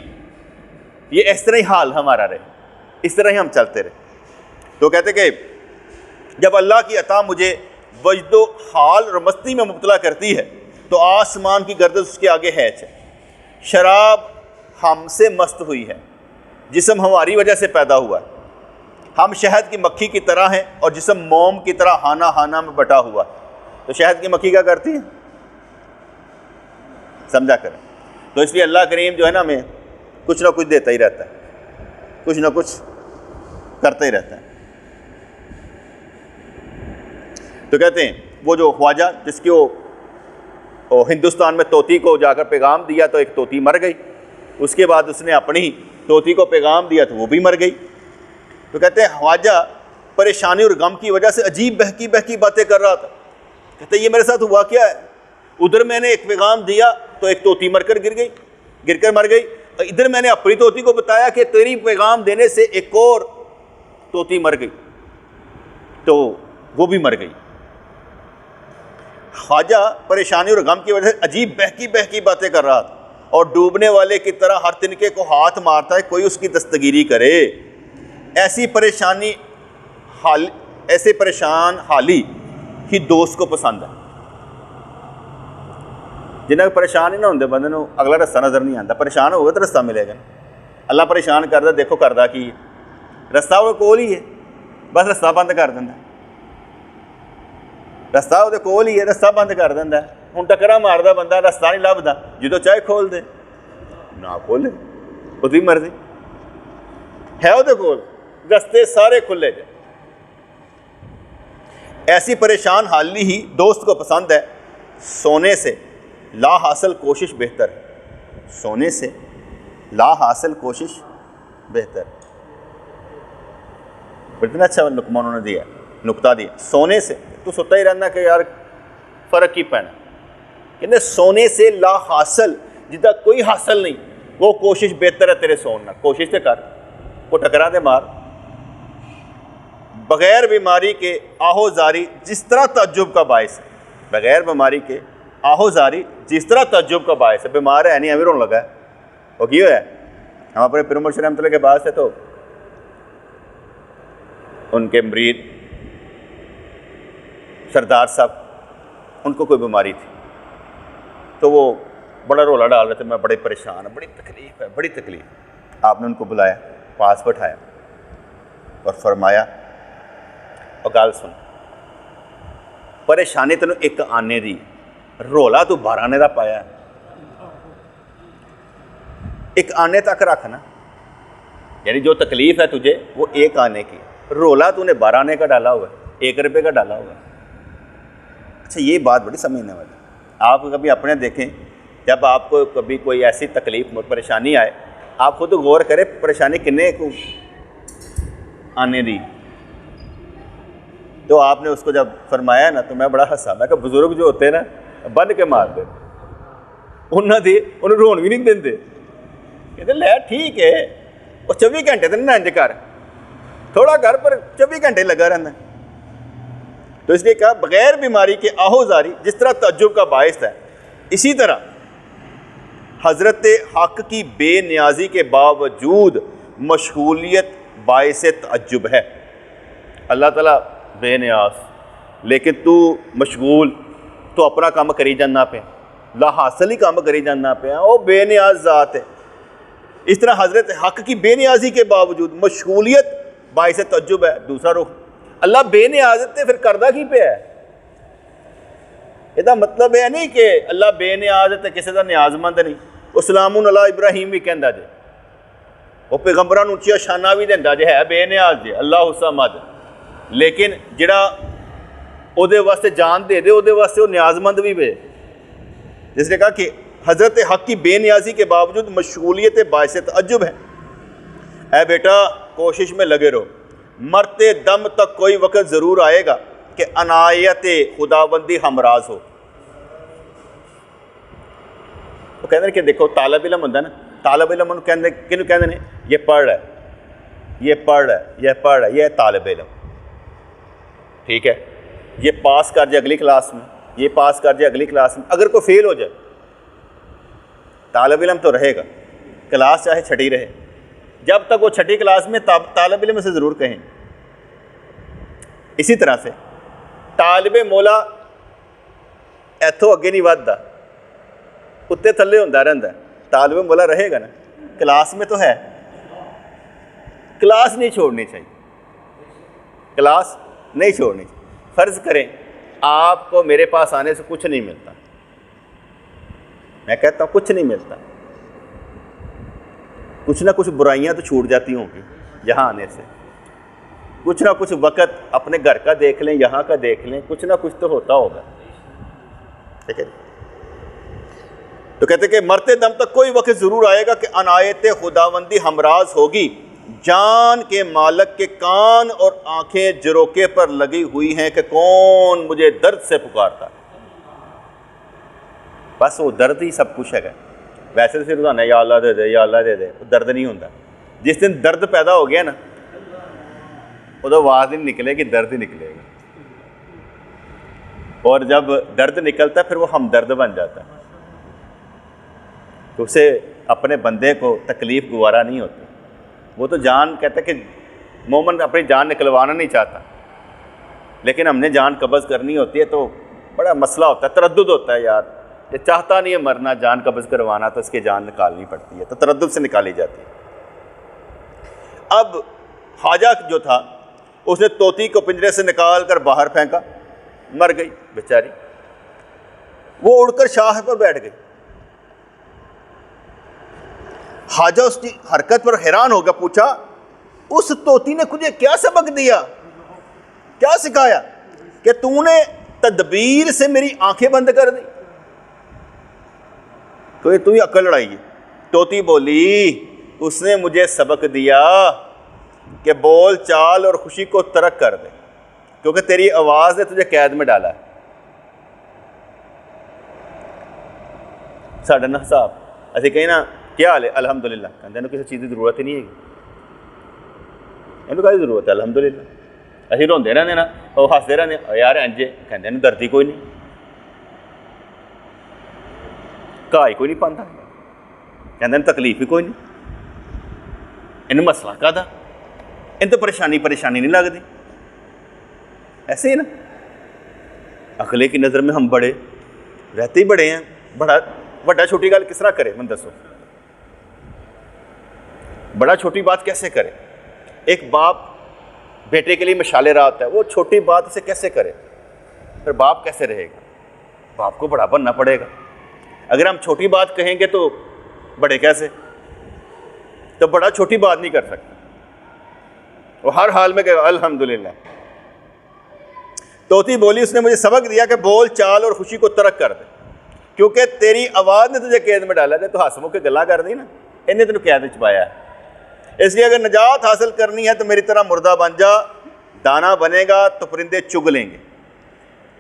یہ اس طرح ہی حال ہمارا رہے، اس طرح ہی ہم چلتے رہے۔ تو کہتے کہ جب اللہ کی عطا مجھے وجد و حال اور مستی میں مبتلا کرتی ہے تو آسمان کی گردش اس کے آگے ہے۔ شراب ہم سے مست ہوئی ہے، جسم ہماری وجہ سے پیدا ہوا ہے، ہم شہد کی مکھی کی طرح ہیں اور جسم موم کی طرح ہانہ ہانہ میں بٹا ہوا ہے۔ تو شہد کی مکھی کیا کرتی ہے؟ سمجھا کریں۔ تو اس لیے اللہ کریم جو ہے نا ہمیں کچھ نہ کچھ دیتا ہی رہتا ہے، کچھ نہ کچھ کرتا ہی رہتا ہے۔ تو کہتے ہیں وہ جو خواجہ جس کی وہ ہندوستان میں طوطی کو جا کر پیغام دیا تو ایک طوطی مر گئی، اس کے بعد اس نے اپنی طوطی کو پیغام دیا تو وہ بھی مر گئی۔ تو کہتے ہیں خواجہ پریشانی اور غم کی وجہ سے عجیب بہکی بہکی باتیں کر رہا تھا، کہتے ہیں یہ میرے ساتھ ہوا کیا ہے؟ ادھر میں نے ایک پیغام دیا تو ایک طوطی مر کر مر گئی، ادھر میں نے اپنی طوطی کو بتایا کہ تیری پیغام دینے سے ایک اور طوطی مر گئی، تو وہ بھی مر گئی۔ خواجہ پریشانی اور غم کی وجہ سے عجیب بہکی بہکی باتیں کر رہا تھا، اور ڈوبنے والے کی طرح ہر تنکے کو ہاتھ مارتا ہے کوئی اس کی دستگیری کرے۔ ایسی پریشان حالی ہی دوست کو پسند ہے۔ جنہیں پریشان ہی نہ ہوندے بندے نو اگلا رستہ نظر نہیں آتا، پریشان ہوگا تو رستہ ملے گا۔ اللہ پریشان کرتا دیکھو کردا کی رستہ وہ کول ہی ہے، بس رستہ بند کر دینا، رستہ وہ کول ہی ہے، رستہ بند کر دینا ہے۔ ہوں ٹکرا ماردا بندہ رستہ نہیں لبھدا، جدو چاہے کھول دے نہ کھولے، وہ مرضی ہے وہ کول، رستے سارے کھلے جائے۔ ایسی پریشان حالی ہی دوست کو پسند ہے، سونے سے لا حاصل کوشش بہتر ہے، سونے سے لا حاصل کوشش بہتر۔ اتنا اچھا لقمہ انہوں نے دیا، نقطہ دیا، سونے سے تو سوتا ہی رہنا کہ یار فرق ہی پینا، کہ سونے سے لا حاصل جدہ کوئی حاصل نہیں وہ کوشش بہتر ہے تیرے سونا، کوشش سے کر، وہ ٹکرا دے مار۔ بغیر بیماری کے آہو زاری جس طرح تعجب کا باعث ہے، بغیر بیماری کے آہو زاری جس طرح تعجب کا باعث ہے، بیمار ہے نہیں ہمیں رون لگا ہے، وہ کیوں ہے؟ ہم اپنے پیر مرشد رحمۃ اللہ کے بعد سے تو ان کے مرید سردار صاحب ان کو کوئی بیماری تھی تو وہ بڑا رولا ڈال رہے تھے، میں بڑے پریشان ہوں، بڑی تکلیف ہے، بڑی تکلیف۔ آپ نے ان کو بلایا، پاس بٹھایا اور فرمایا اور گل سن، پریشانی تینوں ایک آنے دی، رولا تو 12 آنے دا پایا ہے، ایک آنے تک رکھنا، یعنی جو تکلیف ہے تجھے وہ ایک آنے کی، رولا تو نے 12 آنے کا ڈالا ہوا ہے، 1 روپے کا ڈالا ہوا ہے۔ اچھا یہ بات بڑی سمجھنے والی، آپ کبھی اپنے دیکھیں، جب آپ کو کبھی کوئی ایسی تکلیف پریشانی آئے، آپ خود غور کریں پریشانی کنے کو آنے دی، تو آپ نے اس کو جب فرمایا نا تو میں بڑا ہنسا، میں کہا بزرگ جو ہوتے ہیں نا بن کے مار دے، انہیں رون بھی نہیں دیں، کہتے لے ٹھیک ہے، وہ 24 گھنٹے تو نہیں انج کر، تھوڑا گھر پر 24 گھنٹے لگا رہنا، تو اس لیے کہا بغیر بیماری کے آہو زاری جس طرح تعجب کا باعث ہے، اسی طرح حضرت حق کی بے نیازی کے باوجود مشغولیت باعث تعجب ہے۔ اللہ تعالیٰ بے نیاز لیکن تو مشغول، تو اپنا کام کری جانا پہ، لا حاصل ہی کام کری جانا پہ، وہ بے نیاز ذات ہے۔ اس طرح حضرت حق کی بے نیازی کے باوجود مشغولیت باعث تعجب ہے۔ دوسرا رخ، اللہ بے نیاز ہے پھر کردہ کی پہ ہے؟ یہ مطلب ہے نہیں کہ اللہ بے نیاز ہے کسی کا نیاز مند نہیں، وہ سلام علی ابراہیم بھی کہندا جے، وہ پیغمبراں نوں اچھا شانہ بھی دیندا جے، ہے بے نیاز جے، اللہ الصمد، لیکن جڑا او دے واسطے جان دے دے او دے واسطے وہ نیاز مند بھی بے، جس نے کہا کہ حضرت حق کی بے نیازی کے باوجود مشغولیت باعث تعجب ہے۔ اے بیٹا کوشش میں لگے رہو، مرتے دم تک کوئی وقت ضرور آئے گا کہ عنایت خداوندی ہمراز ہو۔ وہ کہتے ہیں کہ دیکھو طالب علم ہوتا ہے نا، طالب علم انہوں کنوں کہتے ہیں یہ پڑھ رہا ہے، یہ پڑھ رہا ہے، یہ پڑھ رہا ہے، یہ طالب علم، ٹھیک ہے، یہ پاس کر جائے اگلی کلاس میں، یہ پاس کر جائے اگلی کلاس میں، اگر کوئی فیل ہو جائے طالب علم تو رہے گا، کلاس چاہے چھٹی رہے، جب تک وہ چھٹی کلاس میں طالب علم سے ضرور کہیں۔ اسی طرح سے طالب مولا ایتھوں اگے نہیں ودتا، اتنے تھلے ہوتا رہتا ہے، طالب مولا رہے گا نا، کلاس میں تو ہے، کلاس نہیں چھوڑنی چاہیے، کلاس نہیں چھوڑنی چاہیے۔ فرض کریں آپ کو میرے پاس آنے سے کچھ نہیں ملتا، میں کہتا ہوں کچھ نہیں ملتا، کچھ نہ کچھ برائیاں تو چھوٹ جاتی ہوں گی یہاں آنے سے، کچھ نہ کچھ وقت اپنے گھر کا دیکھ لیں، یہاں کا دیکھ لیں، کچھ نہ کچھ تو ہوتا ہوگا، ٹھیک ہے۔ تو کہتے کہ مرتے دم تک کوئی وقت ضرور آئے گا کہ عنایت خداوندی ہمراز ہوگی، جان کے مالک کے کان اور آنکھیں جروکے پر لگی ہوئی ہیں کہ کون مجھے درد سے پکارتا ہے، بس وہ درد ہی سب کچھ ہے۔ ویسے تو صرف روزانہ یا اللہ دے دے یا اللہ دے دے، وہ درد نہیں ہوتا، جس دن درد پیدا ہو گیا نا وہ آواز نہیں نکلے گی، درد ہی نکلے گا، اور جب درد نکلتا ہے پھر وہ ہمدرد بن جاتا ہے، تو اسے اپنے بندے کو تکلیف گوارا نہیں ہوتی، وہ تو جان کہتا ہے کہ مومن اپنی جان نکلوانا نہیں چاہتا، لیکن ہم نے جان قبض کرنی ہوتی ہے تو بڑا مسئلہ ہوتا ہے، تردد ہوتا ہے، یار یہ چاہتا نہیں ہے مرنا، جان قبض کروانا، تو اس کی جان نکالنی پڑتی ہے، تو تردد سے نکالی جاتی ہے۔ اب خواجہ جو تھا اس نے طوطی کو پنجرے سے نکال کر باہر پھینکا، مر گئی بیچاری، وہ اڑ کر شاخ پر بیٹھ گئی۔ خواجہ اس کی حرکت پر حیران ہو گیا، پوچھا اس طوطی نے تجھے کیا سبق دیا، کیا سکھایا کہ تو نے تدبیر سے میری آنکھیں بند کر دی؟ تو یہ تمہیں عقل لڑائی ہے۔ طوطی بولی اس نے مجھے سبق دیا کہ بول چال اور خوشی کو ترک کر دے، کیونکہ تیری آواز نے تجھے قید میں ڈالا ہے۔ ساڈا نا صاحب اسی کہیں نا کیا حال ہے الحمدللہ، کہتے ہیں کسی چیز کی ضرورت ہی نہیں ہے، یہ ضرورت ہے الحمدللہ۔ اسی روندے رہتے نا وہ ہستے رہتے یار انجے، کہتے ہیں دردی کوئی نہیں، گاہ ہی کوئی نہیں پاتا، کہتے ہیں تکلیف ہی کوئی نہیں، انہیں مسئلہ کا تھا، ان تو پریشانی نہیں لگتی۔ ایسے ہی نا عقلے کی نظر میں ہم بڑے رہتے ہی بڑے ہیں، بڑا چھوٹی گل کس طرح کرے؟ من دسو بڑا چھوٹی بات کیسے کرے؟ ایک باپ بیٹے کے لیے مشعل راہ ہوتا ہے، وہ چھوٹی بات اسے کیسے کرے؟ پھر باپ کیسے رہے گا؟ باپ کو بڑا بننا پڑے گا۔ اگر ہم چھوٹی بات کہیں گے تو بڑے کیسے؟ تو بڑا چھوٹی بات نہیں کر سکتا، وہ ہر حال میں کہے گا الحمدللہ۔ طوطی بولی اس نے مجھے سبق دیا کہ بول چال اور خوشی کو ترک کر دے، کیونکہ تیری آواز نے تجھے قید میں ڈالا ہے۔ تو ہنس کے گلا کر دی نا، انہیں تینوں قید وچ پایا ہے۔ اس لیے اگر نجات حاصل کرنی ہے تو میری طرح مردہ بن جا، دانا بنے گا تو پرندے چگ لیں گے،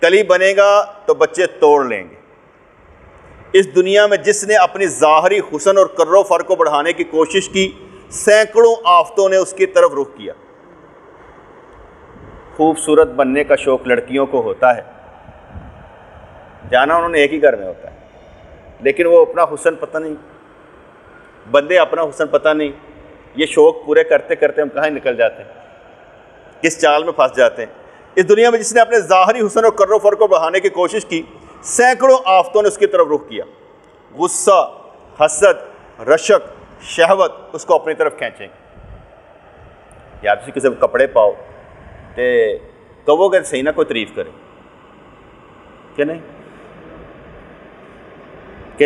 کلی بنے گا تو بچے توڑ لیں گے۔ اس دنیا میں جس نے اپنی ظاہری حسن اور کر و فر کو بڑھانے کی کوشش کی، سینکڑوں آفتوں نے اس کی طرف رخ کیا۔ خوبصورت بننے کا شوق لڑکیوں کو ہوتا ہے، جانا انہوں نے ایک ہی گھر میں ہوتا ہے، لیکن وہ اپنا حسن پتہ نہیں، بندے اپنا حسن پتہ نہیں، یہ شوق پورے کرتے کرتے ہم کہاں نکل جاتے ہیں، کس چال میں پھنس جاتے ہیں۔ اس دنیا میں جس نے اپنے ظاہری حسن اور کر و فر کو بڑھانے کی کوشش کی، سینکڑوں آفتوں نے اس کی طرف رخ کیا۔ غصہ، حسد، رشک، شہوت اس کو اپنی طرف کھینچیں گے۔ یا کسی کپڑے پاؤ تے کہو کہ صحیح نہ کوئی تعریف کرے کہ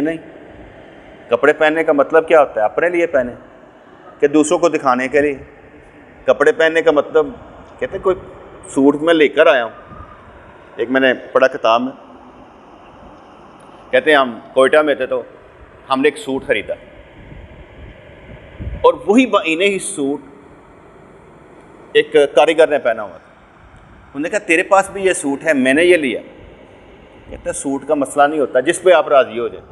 نہیں؟ کپڑے پہننے کا مطلب کیا ہوتا ہے؟ اپنے لیے پہنے کہ دوسروں کو دکھانے کے لیے؟ کپڑے پہننے کا مطلب کہتے ہیں کوئی سوٹ میں لے کر آیا ہوں۔ ایک میں نے پڑھا کتاب میں، کہتے ہیں ہم کوئٹہ میں تھے تو ہم نے ایک سوٹ خریدا اور وہی بعینے ہی سوٹ ایک کاریگر نے پہنا ہوا تھا۔ انہوں نے کہا تیرے پاس بھی یہ سوٹ ہے، میں نے یہ لیا۔ کہتا ہے سوٹ کا مسئلہ نہیں ہوتا، جس پہ آپ راضی ہو جائیں،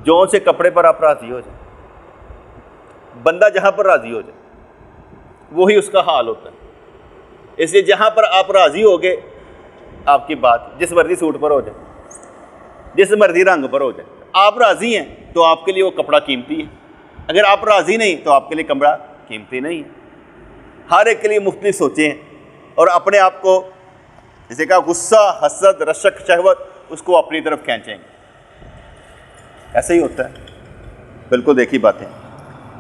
جون سے کپڑے پر آپ راضی ہو جائیں، بندہ جہاں پر راضی ہو جائے وہی اس کا حال ہوتا ہے۔ اس لیے جہاں پر آپ راضی ہوگے آپ کی بات جس مرضی سوٹ پر ہو جائے، جس مرضی رنگ پر ہو جائے، آپ راضی ہیں تو آپ کے لیے وہ کپڑا قیمتی ہے، اگر آپ راضی نہیں تو آپ کے لیے کپڑا قیمتی نہیں ہے۔ ہر ایک کے لیے مختلف سوچیں ہیں اور اپنے آپ کو جسے کہا غصہ، حسد، رشک، شہوت اس کو اپنی طرف کھینچیں گے۔ ایسا ہی ہوتا ہے، بالکل دیکھی باتیں۔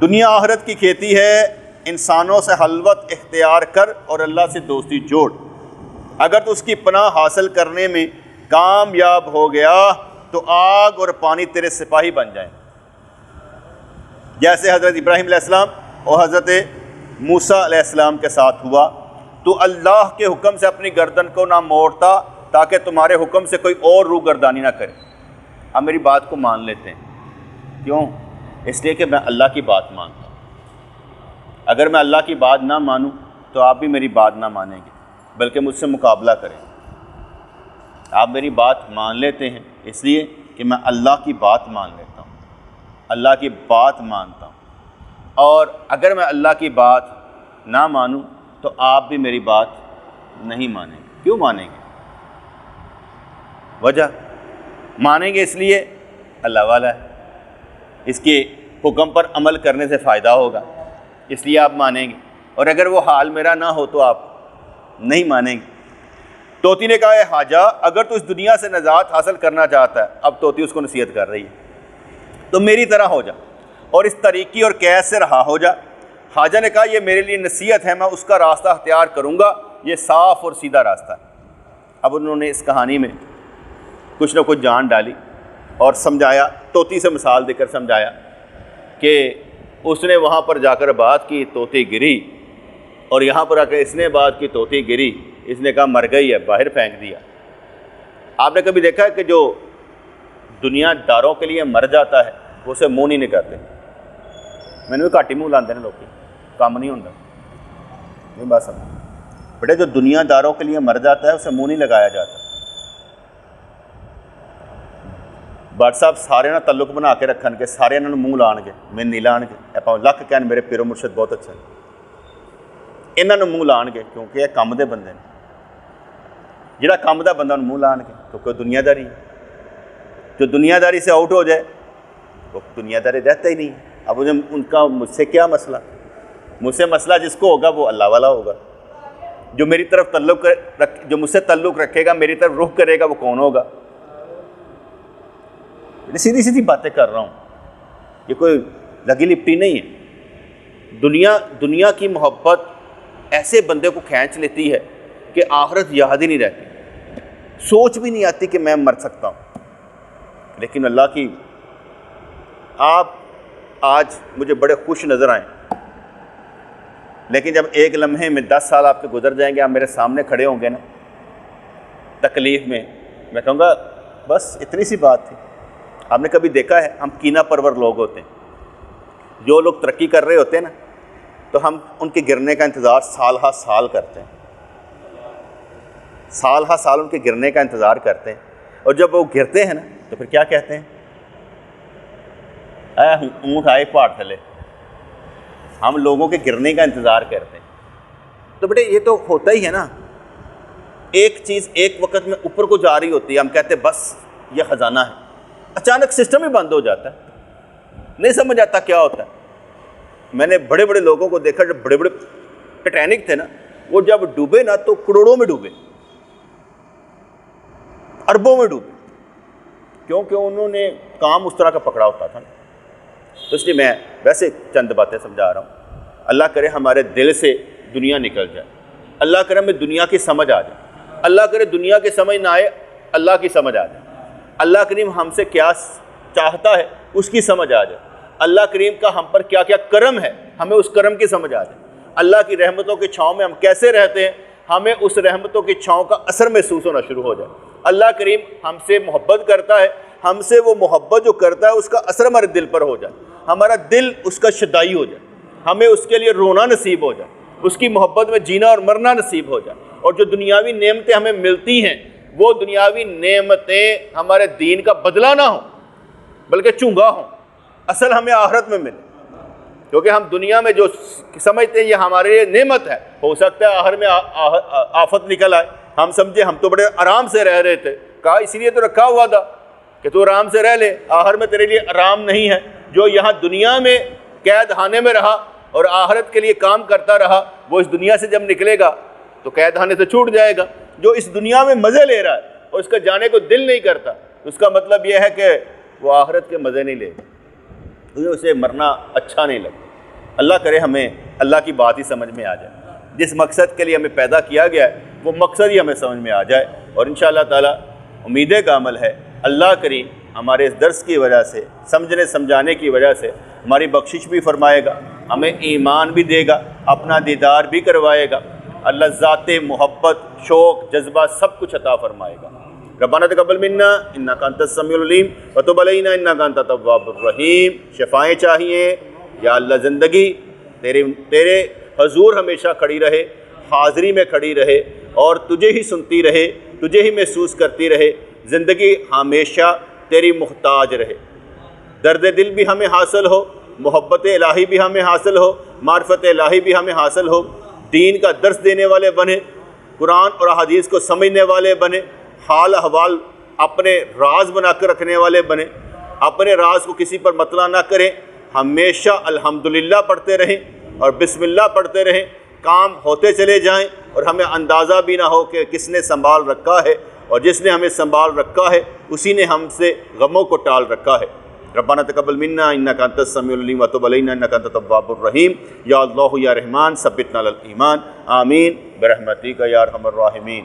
دنیا آخرت کی کھیتی ہے، انسانوں سے خلوت اختیار کر اور اللہ سے دوستی جوڑ۔ اگر تو اس کی پناہ حاصل کرنے میں کامیاب ہو گیا تو آگ اور پانی تیرے سپاہی بن جائیں، جیسے حضرت ابراہیم علیہ السلام اور حضرت موسیٰ علیہ السلام کے ساتھ ہوا۔ تو اللہ کے حکم سے اپنی گردن کو نہ موڑتا تاکہ تمہارے حکم سے کوئی اور روح گردانی نہ کرے۔ اب میری بات کو مان لیتے ہیں، کیوں؟ اس لیے کہ میں اللہ کی بات مانتا ہوں۔ اگر میں اللہ کی بات نہ مانوں تو آپ بھی میری بات نہ مانیں گے بلکہ مجھ سے مقابلہ کریں۔ آپ میری بات مان لیتے ہیں اس لیے کہ میں اللہ کی بات مان لیتا ہوں، اللہ کی بات مانتا ہوں۔ اور اگر میں اللہ کی بات نہ مانوں تو آپ بھی میری بات نہیں مانیں گے۔ کیوں مانیں گے؟ وجہ مانیں گے اس لیے اللہ والا ہے، اس کے حکم پر عمل کرنے سے فائدہ ہوگا اس لیے آپ مانیں گے، اور اگر وہ حال میرا نہ ہو تو آپ نہیں مانیں گے۔ طوطی نے کہا اے خواجہ اگر تو اس دنیا سے نجات حاصل کرنا چاہتا ہے، اب طوطی اس کو نصیحت کر رہی ہے، تو میری طرح ہو جا اور اس طریقی اور قید سے رہا ہو جا۔ خواجہ نے کہا یہ میرے لیے نصیحت ہے، میں اس کا راستہ اختیار کروں گا، یہ صاف اور سیدھا راستہ ہے۔ اب انہوں نے اس کہانی میں کچھ نہ کچھ جان ڈالی اور سمجھایا، طوطی سے مثال دے کر سمجھایا کہ اس نے وہاں پر جا کر بات کی، طوطی گری، اور یہاں پر آ کر اس نے بات کی، طوطی گری، اس نے کہا مر گئی ہے، باہر پھینک دیا۔ آپ نے کبھی دیکھا ہے کہ جو دنیا داروں کے لیے مر جاتا ہے وہ اسے منہ نہیں نکالتے؟ میں نے بھی گھٹ ہی منہ لاندے ہیں لوگ، کام نہیں ہوتا، یہ بات سمجھ بیٹے، جو دنیا داروں کے لیے مر جاتا ہے اسے منہ نہیں لگایا جاتا۔ بٹ صاحب سارے نہ تعلق بنا کے رکھن کے، سارے انہوں منہ لان گے، میں نہیں لان گے، آپ لکھ کہن میرے پیرو مرشد بہت اچھا ہے، انہوں منہ لان گے کیونکہ یہ کم دے بندے نے۔ جہاں کم دا بندہ منہ لان گے کیونکہ دنیا داری ہے، جو دنیا داری سے آؤٹ ہو جائے وہ دنیا داری رہتا ہی نہیں ہے۔ اب ان کا مجھ سے کیا مسئلہ؟ مجھ سے مسئلہ جس کو ہوگا وہ اللہ والا ہوگا۔ جو میری طرف جو مجھ سے تعلق رکھے گا، میری طرف رخ کرے گا، وہ کون ہوگا؟ سیدھی سیدھی باتیں کر رہا ہوں، یہ کوئی لگی لپٹی نہیں ہے۔ دنیا کی محبت ایسے بندے کو کھینچ لیتی ہے کہ آخرت یاد ہی نہیں رہتی، سوچ بھی نہیں آتی کہ میں مر سکتا ہوں۔ لیکن اللہ کی، آپ آج مجھے بڑے خوش نظر آئیں، لیکن جب ایک لمحے میں 10 سال آپ کے گزر جائیں گے، آپ میرے سامنے کھڑے ہوں گے نا تکلیف میں کہوں گا بس اتنی سی بات تھی۔ آپ نے کبھی دیکھا ہے، ہم کینہ پرور لوگ ہوتے ہیں، جو لوگ ترقی کر رہے ہوتے ہیں نا تو ہم ان کے گرنے کا انتظار سال ہا سال کرتے ہیں، سال ہا سال ان کے گرنے کا انتظار کرتے ہیں، اور جب وہ گرتے ہیں نا تو پھر کیا کہتے ہیں؟ اے اونٹ آئے پہاڑ تھلے۔ ہم لوگوں کے گرنے کا انتظار کرتے ہیں۔ تو بیٹے یہ تو ہوتا ہی ہے نا، ایک چیز ایک وقت میں اوپر کو جا رہی ہوتی ہے، ہم کہتے ہیں بس یہ خزانہ ہے، اچانک سسٹم ہی بند ہو جاتا ہے، نہیں سمجھ آتا کیا ہوتا ہے۔ میں نے بڑے بڑے لوگوں کو دیکھا، جب بڑے بڑے ٹیٹینک تھے نا، وہ جب ڈوبے نا تو کروڑوں میں ڈوبے، اربوں میں ڈوبے، کیونکہ انہوں نے کام اس طرح کا پکڑا ہوتا تھا نا۔ تو اس لیے میں ویسے چند باتیں سمجھا رہا ہوں۔ اللہ کرے ہمارے دل سے دنیا نکل جائے، اللہ کرے ہمیں دنیا کی سمجھ آ جائے، اللہ کرے دنیا کی سمجھ نہ آئے، اللہ کی سمجھ آ جائے، اللہ کریم ہم سے کیا چاہتا ہے اس کی سمجھ آ جائے، اللہ کریم کا ہم پر کیا کیا کرم ہے ہمیں اس کرم کی سمجھ آ جائے، اللہ کی رحمتوں کی چھاؤں میں ہم کیسے رہتے ہیں ہمیں اس رحمتوں کی چھاؤں کا اثر محسوس ہونا شروع ہو جائے۔ اللہ کریم ہم سے محبت کرتا ہے، ہم سے وہ محبت جو کرتا ہے اس کا اثر ہمارے دل پر ہو جائے، ہمارا دل اس کا شدائی ہو جائے، ہمیں اس کے لیے رونا نصیب ہو جائے، اس کی محبت میں جینا اور مرنا نصیب ہو جائے، اور جو دنیاوی نعمتیں ہمیں ملتی ہیں وہ دنیاوی نعمتیں ہمارے دین کا بدلہ نہ ہوں بلکہ چونگا ہوں، اصل ہمیں آخرت میں ملے۔ کیونکہ ہم دنیا میں جو سمجھتے ہیں یہ ہمارے لیے نعمت ہے، ہو سکتا ہے آخر میں آفت نکل آئے، ہم سمجھے ہم تو بڑے آرام سے رہ رہے تھے، کہا اسی لیے تو رکھا ہوا تھا کہ تو آرام سے رہ لے، آخر میں تیرے لیے آرام نہیں ہے۔ جو یہاں دنیا میں قید خانے میں رہا اور آخرت کے لیے کام کرتا رہا، وہ اس دنیا سے جب نکلے گا تو قید خانے سے چھوٹ جائے گا۔ جو اس دنیا میں مزے لے رہا ہے اور اس کا جانے کو دل نہیں کرتا، اس کا مطلب یہ ہے کہ وہ آخرت کے مزے نہیں لے گا، اسے مرنا اچھا نہیں لگتا۔ اللہ کرے ہمیں اللہ کی بات ہی سمجھ میں آ جائے، جس مقصد کے لیے ہمیں پیدا کیا گیا ہے وہ مقصد ہی ہمیں سمجھ میں آ جائے، اور انشاءاللہ تعالی امیدیں کا عمل ہے اللہ کریم ہمارے اس درس کی وجہ سے، سمجھنے سمجھانے کی وجہ سے ہماری بخشش بھی فرمائے گا، ہمیں ایمان بھی دے گا، اپنا دیدار بھی کروائے گا، اللہ ذات محبت، شوق، جذبہ سب کچھ عطا فرمائے گا۔ ربنا تقبل منا انک انت السمیع العلیم وتب علینا انک انت التواب الرحیم۔ شفائیں چاہیے یا اللہ، زندگی تیرے حضور ہمیشہ کھڑی رہے، حاضری میں کھڑی رہے اور تجھے ہی سنتی رہے، تجھے ہی محسوس کرتی رہے، زندگی ہمیشہ تیری محتاج رہے، درد دل بھی ہمیں حاصل ہو، محبت الہی بھی ہمیں حاصل ہو، معرفت الہی بھی ہمیں حاصل ہو، دین کا درس دینے والے بنے، قرآن اور احادیث کو سمجھنے والے بنے، حال احوال اپنے راز بنا کر رکھنے والے بنے، اپنے راز کو کسی پر مطلع نہ کریں، ہمیشہ الحمدللہ پڑھتے رہیں اور بسم اللہ پڑھتے رہیں، کام ہوتے چلے جائیں اور ہمیں اندازہ بھی نہ ہو کہ کس نے سنبھال رکھا ہے، اور جس نے ہمیں سنبھال رکھا ہے اسی نے ہم سے غموں کو ٹال رکھا ہے۔ ربنا تقبل منا انک انت السمیع العلیم وتب علینا انک انت التواب الرحیم۔ یا اللہ یا رحمان ثبتنا علی الایمان، آمین برحمتک یا ارحم الراحمین۔